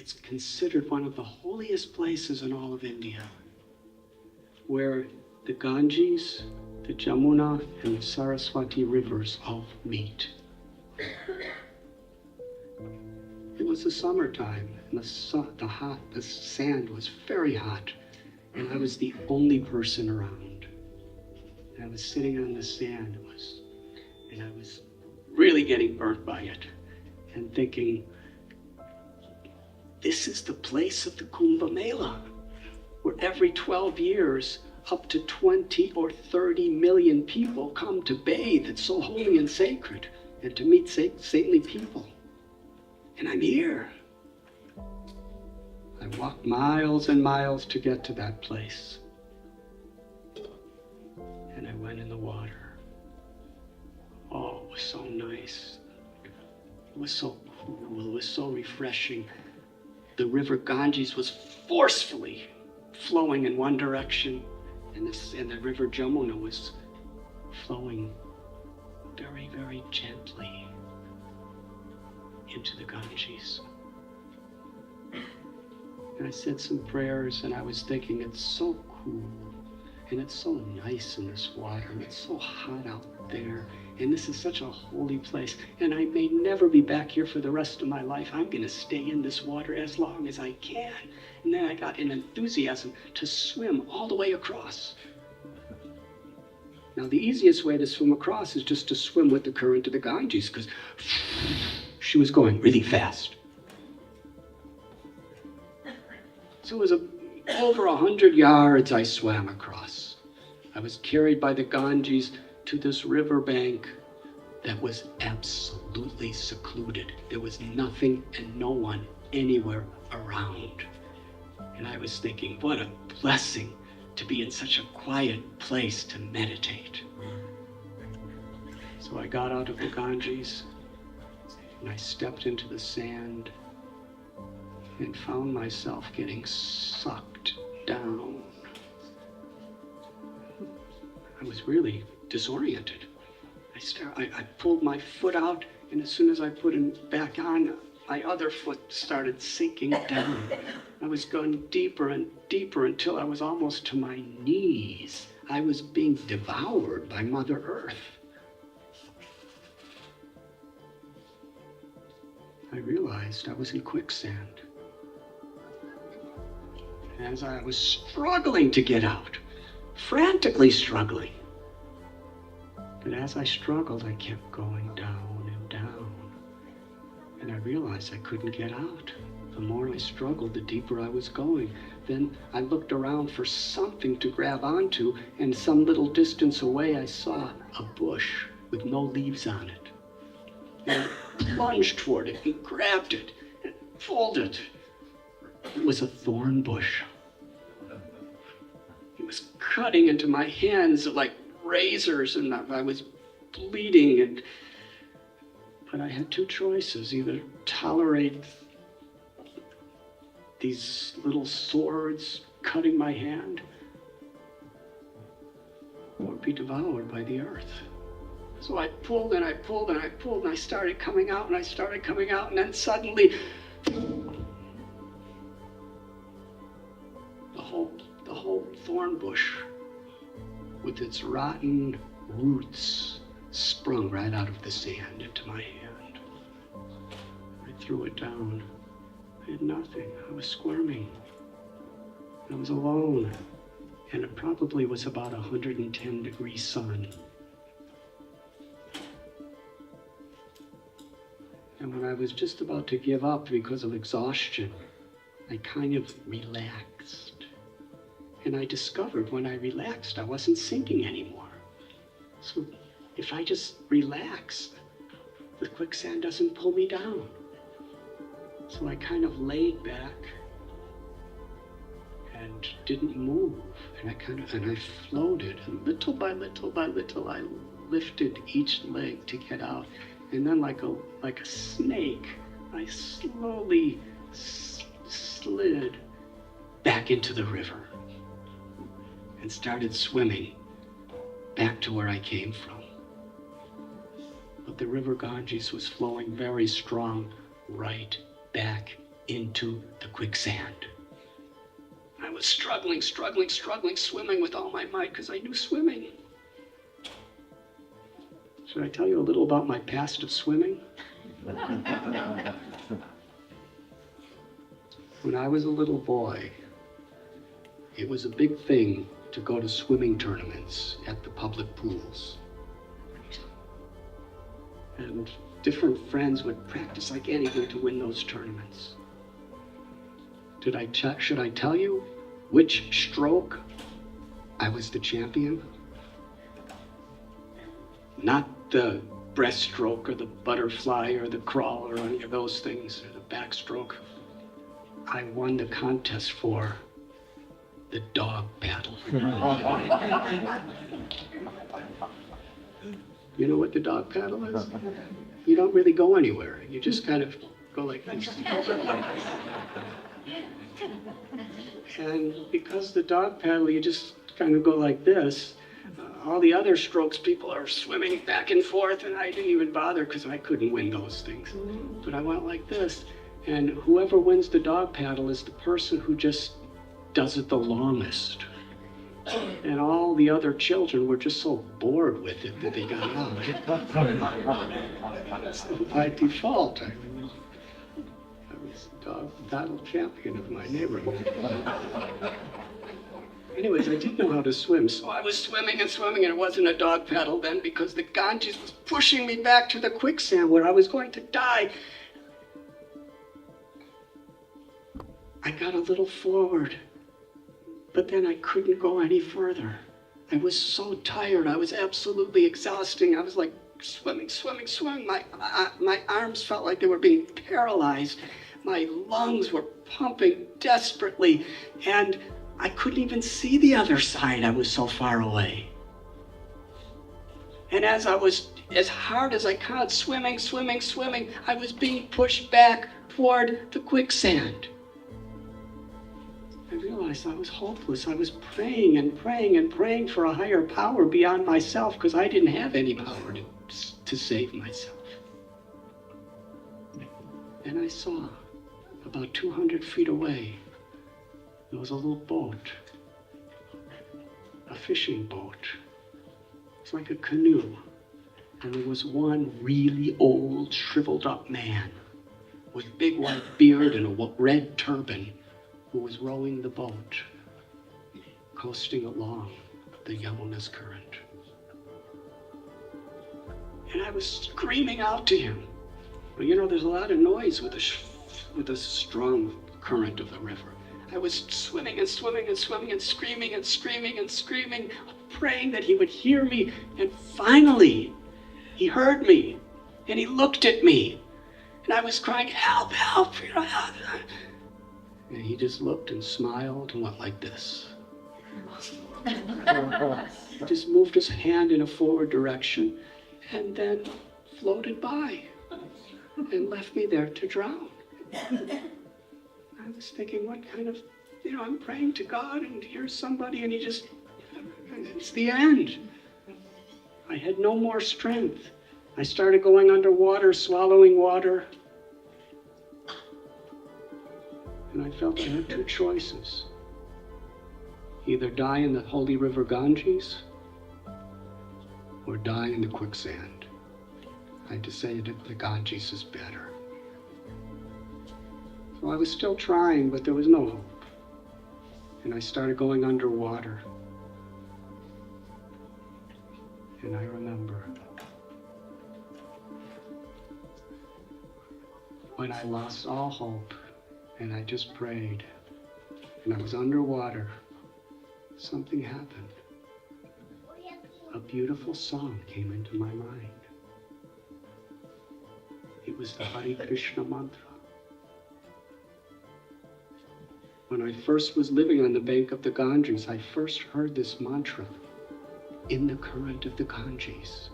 it's considered one of the holiest places in all of India, where the Ganges, the Yamuna, and the Saraswati rivers all meet. It was the summertime, and the sand was very hot, and I was the only person around. And I was sitting on the sand, and I was really getting burnt by it, and thinking, this is the place of the Kumbh Mela, where every 12 years, up to 20 or 30 million people come to bathe. It's so holy and sacred, and to meet saintly people. And I'm here. I walked miles and miles to get to that place. And I went in the water. Oh, it was so nice. It was so cool. It was so refreshing. The river Ganges was forcefully flowing in one direction, and the river Yamuna was flowing very, very gently into the Ganges. And I said some prayers, and I was thinking, it's so cool, and it's so nice in this water, and it's so hot out there, and this is such a holy place, and I may never be back here for the rest of my life. I'm going to stay in this water as long as I can. And then I got an enthusiasm to swim all the way across. Now, the easiest way to swim across is just to swim with the current of the Ganges, because she was going really fast. So it was over 100 yards I swam across. I was carried by the Ganges to this riverbank that was absolutely secluded. There was nothing and no one anywhere around. And I was thinking, what a blessing to be in such a quiet place to meditate. So I got out of the Ganges, and I stepped into the sand and found myself getting sucked down. I was really disoriented. I pulled my foot out, and as soon as I put it back on, my other foot started sinking down. I was going deeper and deeper until I was almost to my knees. I was being devoured by Mother Earth. I realized I was in quicksand. As I was struggling to get out, frantically struggling. But as I struggled, I kept going down and down. And I realized I couldn't get out. The more I struggled, the deeper I was going. Then I looked around for something to grab onto, and some little distance away I saw a bush with no leaves on it. And I plunged toward it and grabbed it and pulled it. It was a thorn bush. It was cutting into my hands like razors, and I was bleeding. But I had two choices: either tolerate these little swords cutting my hand, or be devoured by the earth. So I pulled and I pulled and I pulled, and I started coming out, and I started coming out, and then suddenly the whole thorn bush with its rotten roots sprung right out of the sand into my hand. I threw it down. I had nothing. I was squirming. I was alone. And it probably was about 110-degree sun. And when I was just about to give up because of exhaustion, I kind of relaxed. And I discovered when I relaxed, I wasn't sinking anymore. So if I just relax, the quicksand doesn't pull me down. So I kind of laid back and didn't move. And I floated. And little by little by little, I lifted each leg to get out. And then like a snake, I slowly slid back into the river and started swimming back to where I came from. But the river Ganges was flowing very strong right back into the quicksand. I was struggling, swimming with all my might because I knew swimming. Should I tell you a little about my past of swimming? When I was a little boy, it was a big thing to go to swimming tournaments at the public pools. And different friends would practice like anything to win those tournaments. Should I tell you which stroke I was the champion? Not the breaststroke or the butterfly or the crawl or any of those things, or the backstroke. I won the contest for the dog paddle. You know what the dog paddle is? You don't really go anywhere. You just kind of go like this. And because the dog paddle, you just kind of go like this. All the other strokes, people are swimming back and forth, and I didn't even bother because I couldn't win those things. But I went like this, and whoever wins the dog paddle is the person who just does it the longest. And all the other children were just so bored with it that they got out. So by default, I was the dog paddle champion of my neighborhood. Anyways, I didn't know how to swim, so I was swimming, and it wasn't a dog paddle then because the Ganges was pushing me back to the quicksand where I was going to die. I got a little forward, but then I couldn't go any further. I was so tired. I was absolutely exhausting. I was like swimming. My arms felt like they were being paralyzed. My lungs were pumping desperately, and I couldn't even see the other side. I was so far away. And as I was, as hard as I could, swimming, I was being pushed back toward the quicksand. I realized I was hopeless. I was praying for a higher power beyond myself because I didn't have any power to save myself. And I saw about 200 feet away, there was a little boat, a fishing boat. It's like a canoe. And there was one really old, shriveled up man with big white beard and a red turban who was rowing the boat, coasting along the Yamuna's current. And I was screaming out to him. But you know, there's a lot of noise with a strong current of the river. I was swimming and screaming, praying that he would hear me. And finally, he heard me, and he looked at me. And I was crying, help, help. And he just looked and smiled and went like this. He just moved his hand in a forward direction and then floated by and left me there to drown. I was thinking, what kind of, I'm praying to God and here's somebody and it's the end. I had no more strength. I started going underwater, swallowing water. And I felt I had two choices. Either die in the holy river Ganges or die in the quicksand. I decided the Ganges is better. So I was still trying, but there was no hope. And I started going underwater. And I remember when I lost all hope and I just prayed and I was underwater, something happened. A beautiful song came into my mind. It was the Hare Krishna mantra. When I first was living on the bank of the Ganges, I first heard this mantra in the current of the Ganges.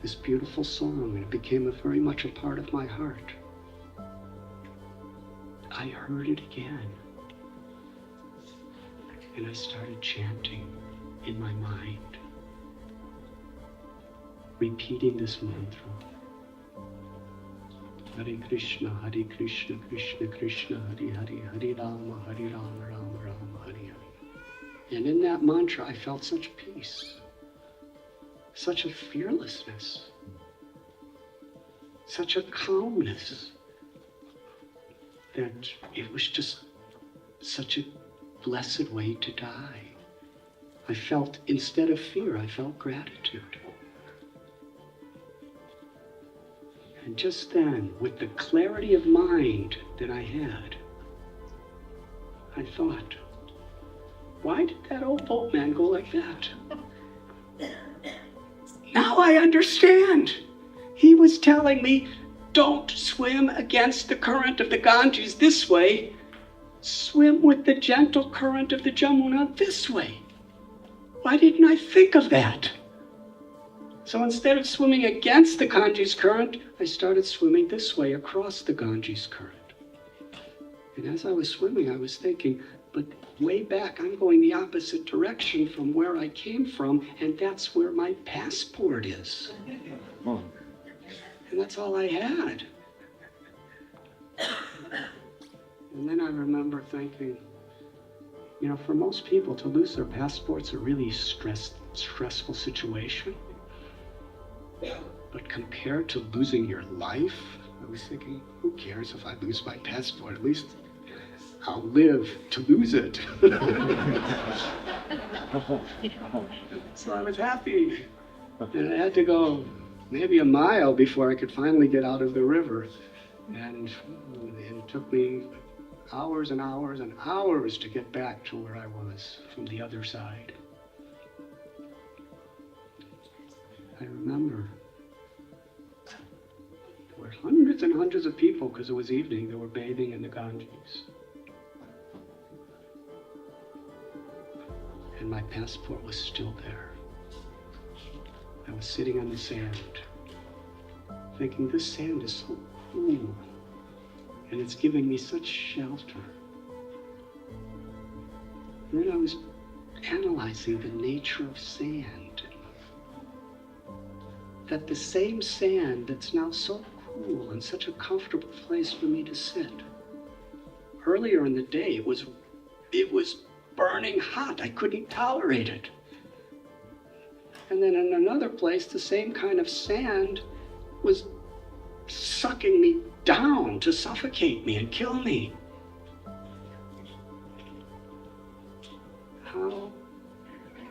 This beautiful song, and it became very much a part of my heart. I heard it again. And I started chanting in my mind, repeating this mantra. Hare Krishna, Krishna Krishna, Hare Hare, Hare Rama, Rama Rama, Hare Hare. And in that mantra, I felt such peace, such a fearlessness, such a calmness, that it was just such a blessed way to die. I felt, instead of fear, I felt gratitude. And just then, with the clarity of mind that I had, I thought, why did that old boatman go like that? Now I understand. He was telling me, don't swim against the current of the Ganges this way. Swim with the gentle current of the Yamuna this way. Why didn't I think of that? So instead of swimming against the Ganges current, I started swimming this way across the Ganges current. And as I was swimming, I was thinking, but way back, I'm going the opposite direction from where I came from, and that's where my passport is. And that's all I had. And then I remember thinking, you know, for most people, to lose their passport's a really stressful situation. But compared to losing your life, I was thinking, who cares if I lose my passport? At least I'll live to lose it. So I was happy. And I had to go maybe a mile before I could finally get out of the river. And it took me hours and hours and hours to get back to where I was from the other side. I remember there were hundreds and hundreds of people, because it was evening, that were bathing in the Ganges. And my passport was still there. I was sitting on the sand, thinking, this sand is so cool, and it's giving me such shelter. And then I was analyzing the nature of sand. That the same sand that's now so cool and such a comfortable place for me to sit. Earlier in the day, it was burning hot. I couldn't tolerate it. And then in another place, the same kind of sand was sucking me down to suffocate me and kill me. How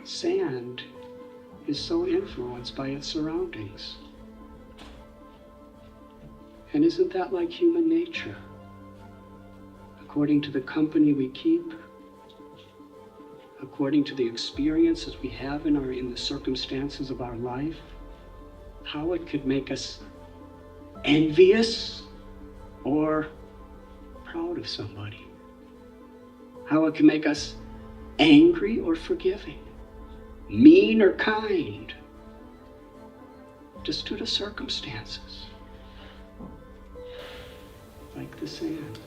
sand is so influenced by its surroundings. And isn't that like human nature? According to the company we keep, according to the experiences we have in the circumstances of our life, how it could make us envious or proud of somebody. How it can make us angry or forgiving, mean or kind, just due to circumstances, like the sand.